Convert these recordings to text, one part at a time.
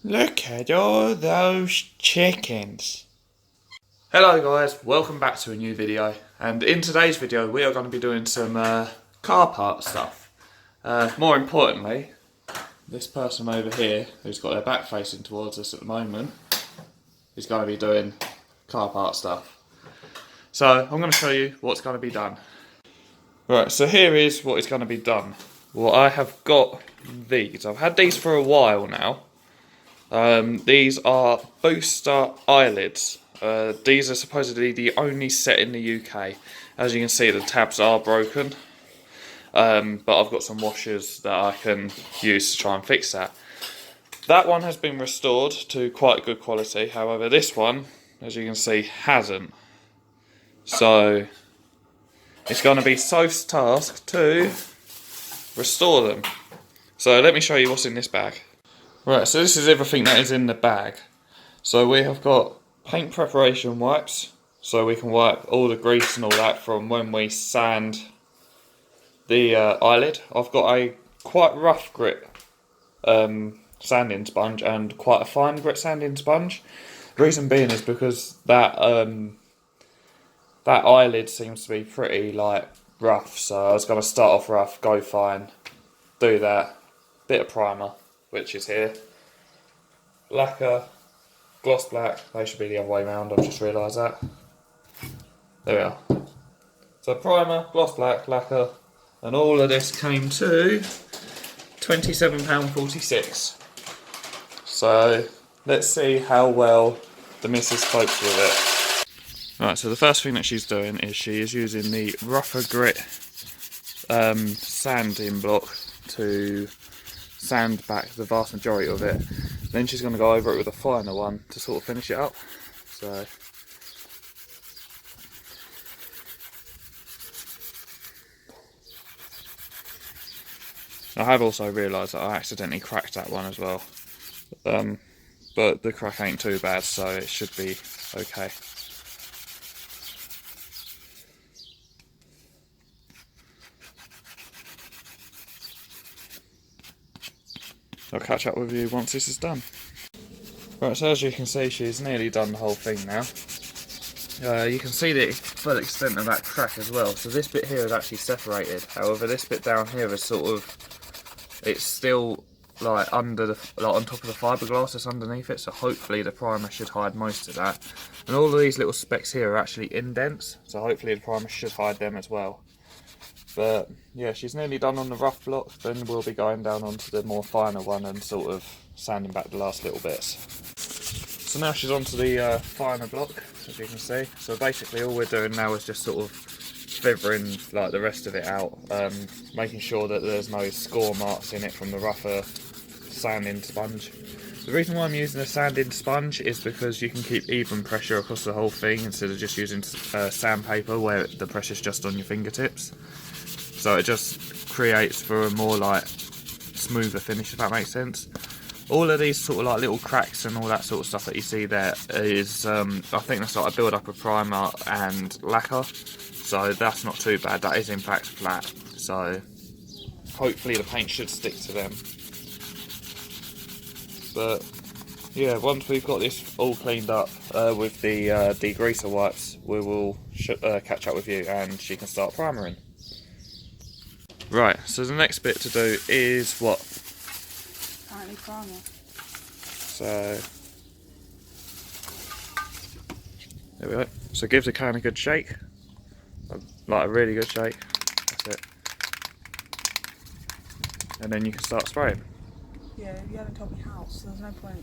Look at all those chickens. Hello guys, welcome back to a new video, and in today's video we are going to be doing some car part stuff. More importantly, this person over here who's got their back facing towards us at the moment is going to be doing car part stuff. So I'm going to show you what's going to be done. Right, so here is what is going to be done. Well, I have got these. I've had these for a while now. These are booster eyelids. These are supposedly the only set in the UK. As you can see, the tabs are broken. But I've got some washers that I can use to try and fix that. That one has been restored to quite good quality. However, this one, as you can see, hasn't. So it's going to be Soph's task to restore them. So let me show you what's in this bag. Right, so this is everything that is in the bag. So we have got paint preparation wipes, so we can wipe all the grease and all that from when we sand the eyelid. I've got a quite rough grit sanding sponge and quite a fine grit sanding sponge. The reason being is because that that eyelid seems to be pretty rough, so I was going to start off rough, go fine, do that, bit of primer, which is here, lacquer, gloss black. They should be the other way around, I've just realised that. There we are. So primer, gloss black, lacquer, and all of this came to £27.46. So let's see how well the missus copes with it. Right, so the first thing that she's doing is she is using the rougher grit sanding block to sand back the vast majority of it. Then she's going to go over it with a finer one to sort of finish it up. So I have also realised that I accidentally cracked that one as well, but the crack ain't too bad, so it should be okay. I'll catch up with you once this is done. Right, so as you can see, she's nearly done the whole thing now. You can see the full extent of that crack as well. So this bit here is actually separated. However, this bit down here is sort of, it's still under the, on top of the fiberglass that's underneath it. So hopefully the primer should hide most of that. And all of these little specks here are actually indents. So hopefully the primer should hide them as well. But yeah, she's nearly done on the rough block, then we'll be going down onto the more finer one and sort of sanding back the last little bits. So now she's onto the finer block, as you can see. So basically all we're doing now is just sort of feathering the rest of it out, making sure that there's no score marks in it from the rougher sanding sponge. The reason why I'm using a sanding sponge is because you can keep even pressure across the whole thing instead of just using sandpaper where the pressure's just on your fingertips. So it just creates for a more smoother finish, if that makes sense. All of these sort of little cracks and all that sort of stuff that you see there is, I think that's a build up of primer and lacquer. So that's not too bad, that is in fact flat. So hopefully the paint should stick to them. But yeah, once we've got this all cleaned up with the degreaser wipes, we will catch up with you and she can start primering. Right, so the next bit to do is what? Apparently primer. So there we go. So give the can a good shake, a really good shake. That's it. And then you can start spraying. Yeah, you haven't told me how, so there's no point.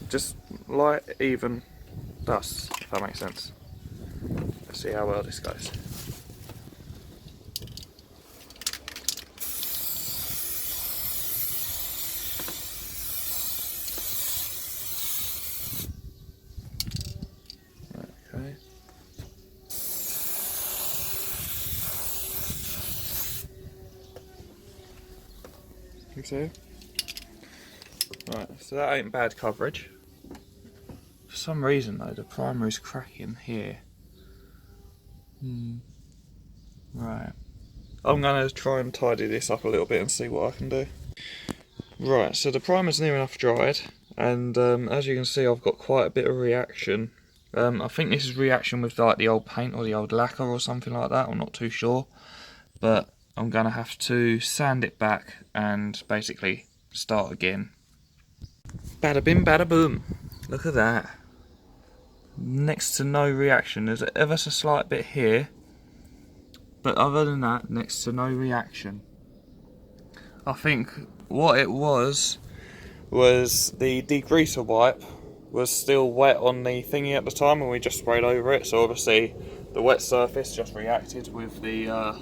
Just light, even dust, if that makes sense. Let's see how well this goes. Okay. You see? Right, so that ain't bad coverage. For some reason though, the primer is cracking here. Right. I'm going to try and tidy this up a little bit and see what I can do. Right, so the primer's near enough dried. and as you can see, I've got quite a bit of reaction. I think this is reaction with like the old paint or the old lacquer or something like that. I'm not too sure, but I'm gonna have to sand it back and basically start again. Bada bim, bada boom. Look at that. Next to no reaction. There's ever so slight bit here, but other than that, next to no reaction. I think what it was the degreaser wipe was still wet on the thingy at the time and we just sprayed over it, so obviously the wet surface just reacted with the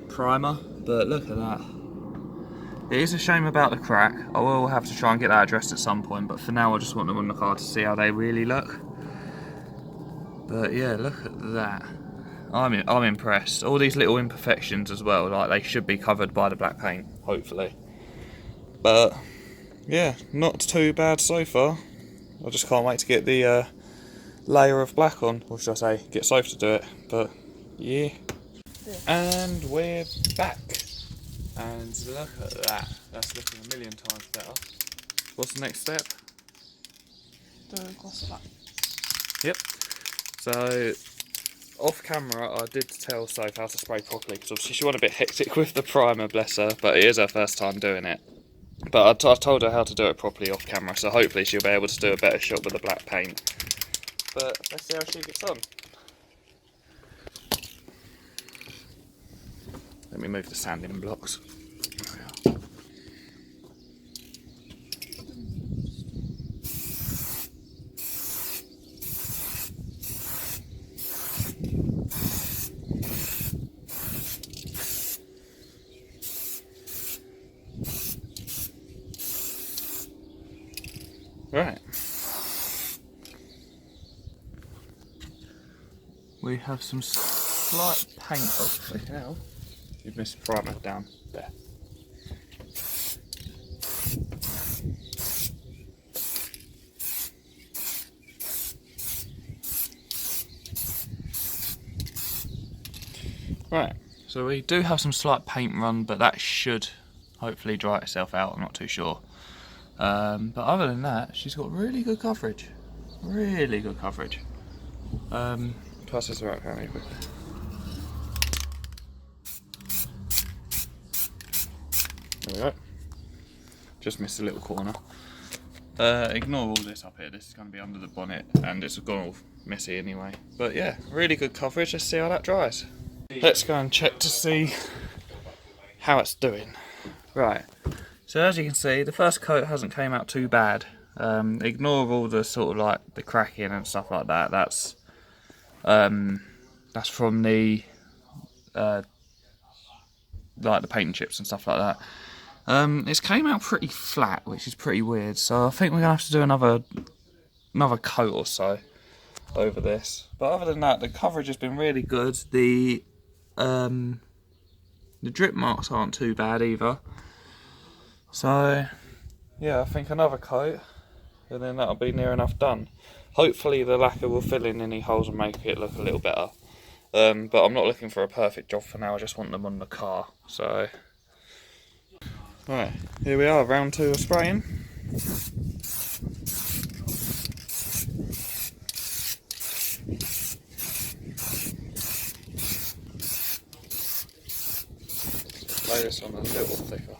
primer. But look at that. It is a shame about the crack. I will have to try and get that addressed at some point, but for now I just want them on the car to see how they really look. But yeah, look at that. I'm impressed. All these little imperfections as well, like they should be covered by the black paint, hopefully. But yeah, not too bad so far. I just can't wait to get the layer of black on, or should I say, get Soph to do it. But yeah. And we're back. And look at that. That's looking a million times better. What's the next step? The gloss black. Yep. So off camera, I did tell Soph how to spray properly because obviously she went a bit hectic with the primer, bless her. But it is her first time doing it. But I told her how to do it properly off camera, so hopefully she'll be able to do a better shot with the black paint. But let's see how she gets on. Let me move the sanding blocks. Right. We have some slight paint. Oh, flipping hell. You've missed the primer down there. Right, so we do have some slight paint run, but that should hopefully dry itself out, I'm not too sure. But other than that, she's got really good coverage. Really good coverage. Pass this around really quickly. There we go. Just missed a little corner. Ignore all this up here, this is going to be under the bonnet and it's gone all messy anyway. But yeah, really good coverage, let's see how that dries. Let's go and check to see how it's doing. Right, so as you can see, the first coat hasn't came out too bad. Ignore all the sort of like the cracking and stuff like that. That's from the like the paint chips and stuff like that. It's came out pretty flat, which is pretty weird. So I think we're gonna have to do another coat or so over this. But other than that, the coverage has been really good. The drip marks aren't too bad either. So yeah, I think another coat, and then that'll be near enough done. Hopefully the lacquer will fill in any holes and make it look a little better. But I'm not looking for a perfect job for now, I just want them on the car. So, right, here we are, round 2 of spraying. Lay this on a little thicker.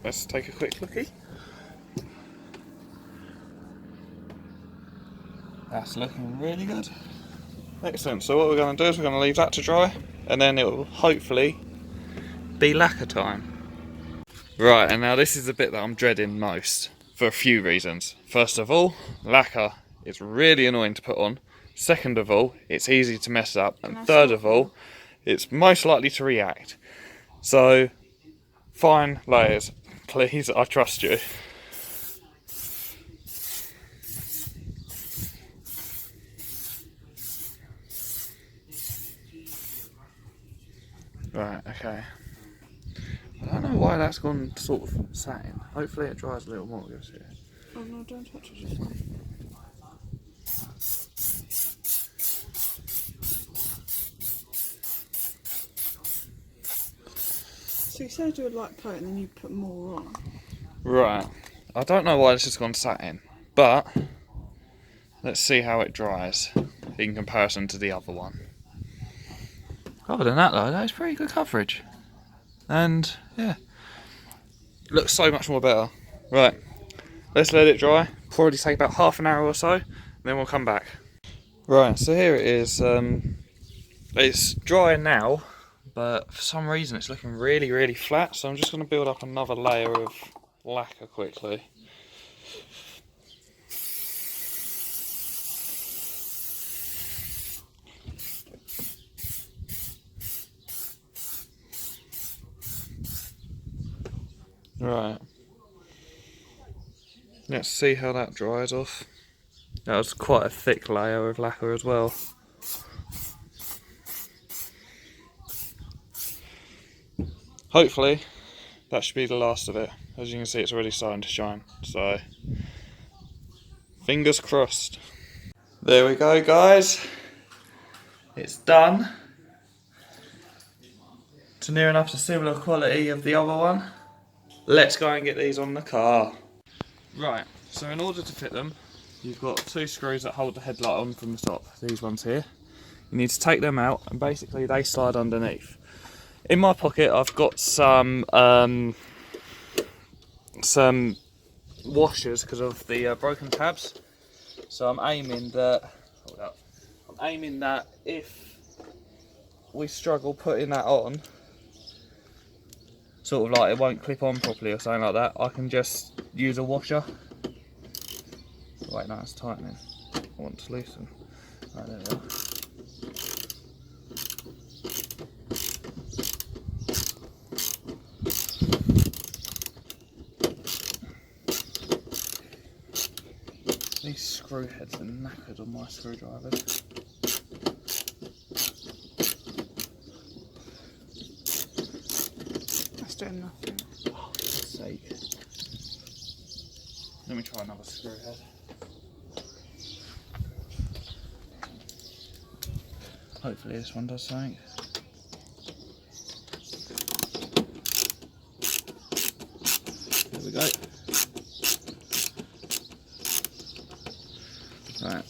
Let's take a quick lookie. That's looking really good. Excellent, so what we're going to do is we're going to leave that to dry and then it will hopefully be lacquer time. Right, and now this is the bit that I'm dreading most for a few reasons. First of all, lacquer is really annoying to put on. Second of all, it's easy to mess up. And third of all, it's most likely to react. So, fine layers. Please, I trust you. Right, okay. I don't know know why that's gone sort of satin. Hopefully it dries a little more. Goes here. Oh no, don't touch it, just fine. So you said you would like coat and then you put more on. Right. I don't know why this has gone satin, but let's see how it dries in comparison to the other one. Other than that though, that is pretty good coverage. And yeah, looks so much more better. Right, let's let it dry. Probably take about half an hour or so, then we'll come back. Right, so here it is. It's dry now, but for some reason it's looking really, really flat. So I'm just going to build up another layer of lacquer quickly. Right. Let's see how that dries off. That was quite a thick layer of lacquer as well. Hopefully that should be the last of it. As you can see, it's already starting to shine, so fingers crossed. There we go, guys. It's done. To near enough to similar quality of the other one. Let's go and get these on the car. Right, so in order to fit them, you've got two screws that hold the headlight on from the top. These ones here. You need to take them out, and basically they slide underneath. In my pocket, I've got some washers because of the broken tabs. So I'm aiming that. Hold up. I'm aiming that if we struggle putting that on, sort of like it won't clip on properly or something like that, I can just use a washer. Wait, no, it's tightening. I want to loosen. Right, there we are. These screw heads are knackered on my screwdrivers. That's doing nothing. Oh, for God's sake. Let me try another screw head. Hopefully this one does something. There we go. Right,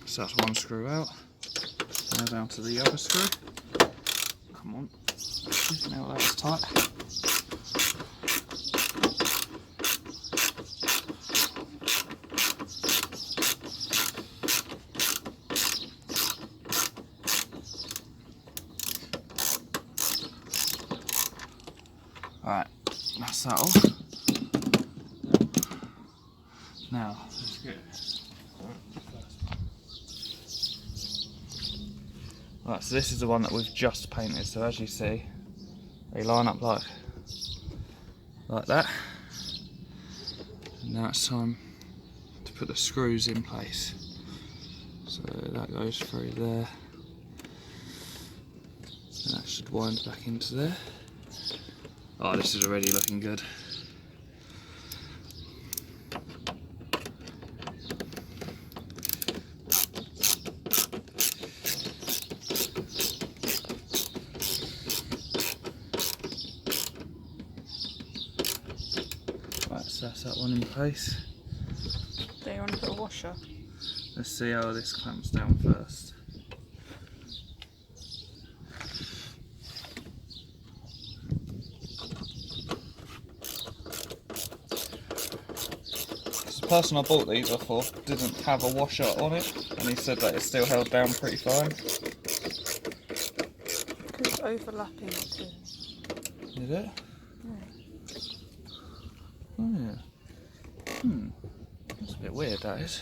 so that's one screw out. Now down to the other screw. Come on. Now that's tight. Alright, that's that off. Now, let's get right, so this is the one that we've just painted, so as you see, they line up like that. And now it's time to put the screws in place. So that goes through there, and that should wind back into there. Oh, this is already looking good. Right, so that's that one in place. Do you want to put a washer? Let's see how this clamps down first. The person I bought these off of didn't have a washer on it, and he said that it still held down pretty fine. Because it's overlapping the two. Is it? Yeah. Oh yeah. That's a bit weird, that is.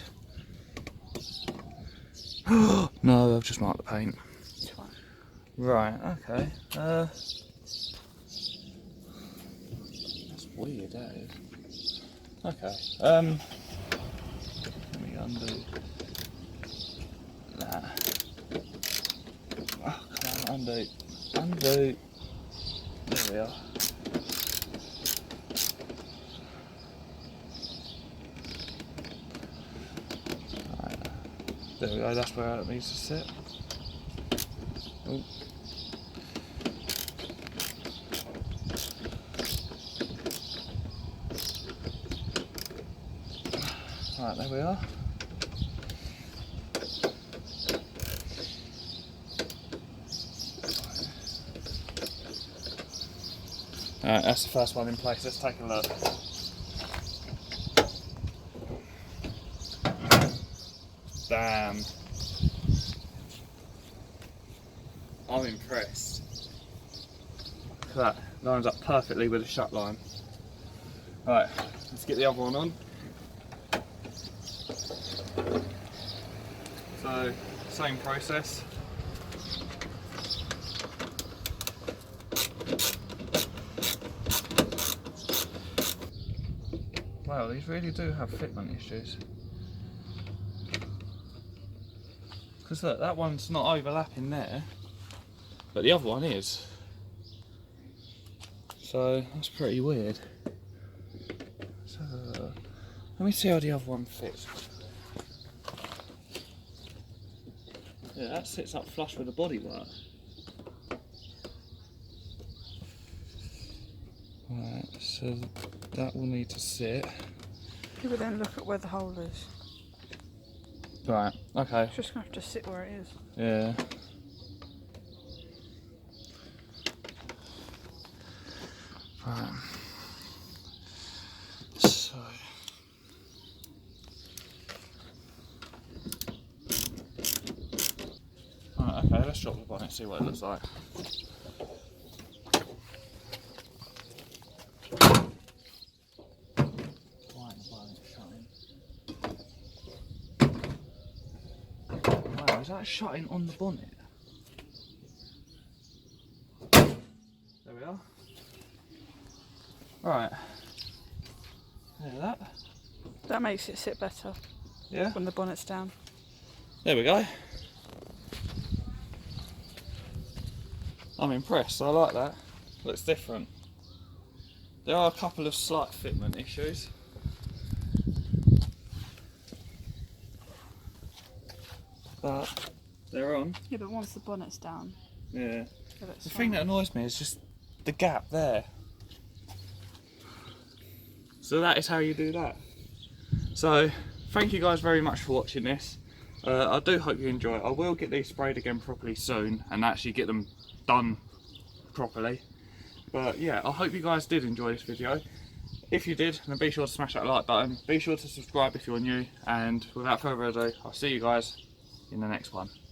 No, I've just marked the paint. It's fine. Right, okay. That's weird, that is. Okay, let me undo that. Oh, come on, undo. There we are. There we go, that's where it needs to sit. Oh. Right, there we are. Alright, that's the first one in place. Let's take a look. Damn. I'm impressed. Look at that. Lines up perfectly with the shut line. Right, let's get the other one on. So, same process. Wow, these really do have fitment issues. Because look, that one's not overlapping there, but the other one is. So that's pretty weird. So let me see how the other one fits. Yeah, that sits up flush with the bodywork. Right, so that will need to sit. You would then look at where the hole is. Right, okay. It's just going to have to sit where it is. Yeah. Right. So. Right, okay, let's drop the bonnet, see what it looks like. Wow, is that shutting on the bonnet? There we are. Right. That. That makes it sit better. Yeah. When the bonnet's down. There we go. I'm impressed, I like that. Looks different. There are a couple of slight fitment issues. But they're on. Yeah, but once the bonnet's down. Yeah. The thing that annoys me is just the gap there. So that is how you do that. So thank you guys very much for watching this. I do hope you enjoy it. I will get these sprayed again properly soon and actually get them done properly. But yeah, I hope you guys did enjoy this video. If you did, then be sure to smash that like button. Be sure to subscribe if you're new. And without further ado, I'll see you guys in the next one.